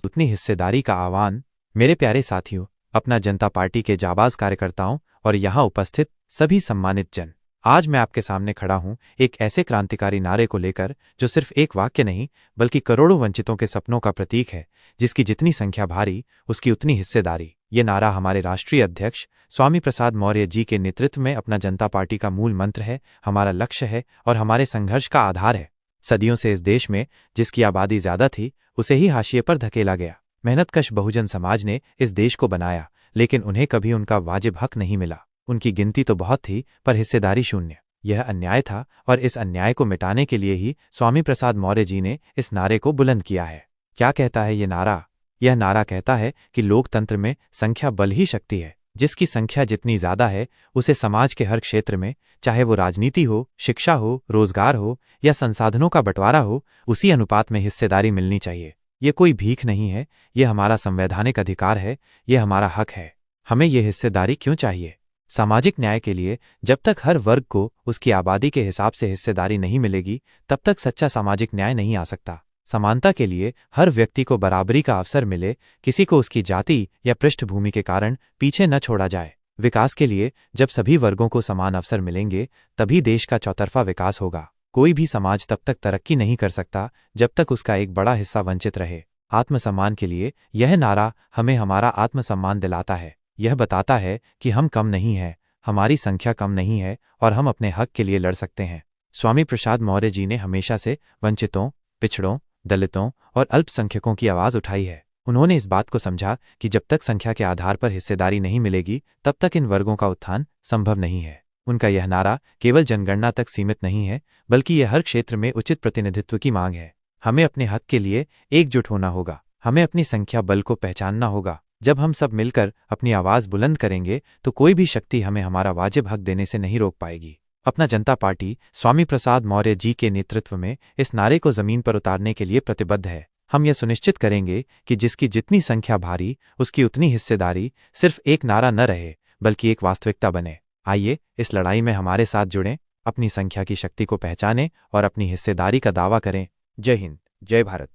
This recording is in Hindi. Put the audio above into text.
उतनी हिस्सेदारी का आह्वान। मेरे प्यारे साथियों, अपना जनता पार्टी के जाबाज कार्यकर्ताओं और यहाँ उपस्थित सभी सम्मानित जन, आज मैं आपके सामने खड़ा हूँ एक ऐसे क्रांतिकारी नारे को लेकर जो सिर्फ एक वाक्य नहीं बल्कि करोड़ों वंचितों के सपनों का प्रतीक है। जिसकी जितनी संख्या भारी उसकी उतनी हिस्सेदारी। ये नारा हमारे राष्ट्रीय अध्यक्ष स्वामी प्रसाद मौर्य जी के नेतृत्व में अपना जनता पार्टी का मूल मंत्र है, हमारा लक्ष्य है और हमारे संघर्ष का आधार है। सदियों से इस देश में जिसकी आबादी ज्यादा थी उसे ही हाशिए पर धकेला गया। मेहनतकश बहुजन समाज ने इस देश को बनाया, लेकिन उन्हें कभी उनका वाजिब हक नहीं मिला। उनकी गिनती तो बहुत थी पर हिस्सेदारी शून्य। यह अन्याय था और इस अन्याय को मिटाने के लिए ही स्वामी प्रसाद मौर्य जी ने इस नारे को बुलंद किया है। क्या कहता है ये नारा? यह नारा कहता है कि लोकतंत्र में संख्या बल ही शक्ति है। जिसकी संख्या जितनी ज्यादा है उसे समाज के हर क्षेत्र में, चाहे वो राजनीति हो, शिक्षा हो, रोजगार हो या संसाधनों का बंटवारा हो, उसी अनुपात में हिस्सेदारी मिलनी चाहिए। ये कोई भीख नहीं है, ये हमारा संवैधानिक अधिकार है, ये हमारा हक है। हमें ये हिस्सेदारी क्यों चाहिए? सामाजिक न्याय के लिए जब तक हर वर्ग को उसकी आबादी के हिसाब से हिस्सेदारी नहीं मिलेगी तब तक सच्चा सामाजिक न्याय नहीं आ सकता। समानता के लिए हर व्यक्ति को बराबरी का अवसर मिले, किसी को उसकी जाति या पृष्ठभूमि के कारण पीछे न छोड़ा जाए। विकास के लिए जब सभी वर्गों को समान अवसर मिलेंगे तभी देश का चौतरफा विकास होगा। कोई भी समाज तब तक तरक्की नहीं कर सकता जब तक उसका एक बड़ा हिस्सा वंचित रहे। आत्मसम्मान के लिए यह नारा हमें हमारा आत्मसम्मान दिलाता है। यह बताता है कि हम कम नहीं हैं, हमारी संख्या कम नहीं है और हम अपने हक के लिए लड़ सकते हैं। स्वामी प्रसाद मौर्य जी ने हमेशा से वंचितों, पिछड़ों, दलितों और अल्पसंख्यकों की आवाज उठाई है। उन्होंने इस बात को समझा कि जब तक संख्या के आधार पर हिस्सेदारी नहीं मिलेगी तब तक इन वर्गों का उत्थान संभव नहीं है। उनका यह नारा केवल जनगणना तक सीमित नहीं है बल्कि यह हर क्षेत्र में उचित प्रतिनिधित्व की मांग है। हमें अपने हक के लिए एकजुट होना होगा, हमें अपनी संख्या बल को पहचानना होगा। जब हम सब मिलकर अपनी आवाज बुलंद करेंगे तो कोई भी शक्ति हमें हमारा वाजिब हक देने से नहीं रोक पाएगी। अपना जनता पार्टी स्वामी प्रसाद मौर्य जी के नेतृत्व में इस नारे को जमीन पर उतारने के लिए प्रतिबद्ध है। हम यह सुनिश्चित करेंगे कि जिसकी जितनी संख्या भारी उसकी उतनी हिस्सेदारी सिर्फ एक नारा न रहे बल्कि एक वास्तविकता बने। आइए इस लड़ाई में हमारे साथ जुड़ें, अपनी संख्या की शक्ति को पहचानें और अपनी हिस्सेदारी का दावा करें। जय हिंद, जय भारत।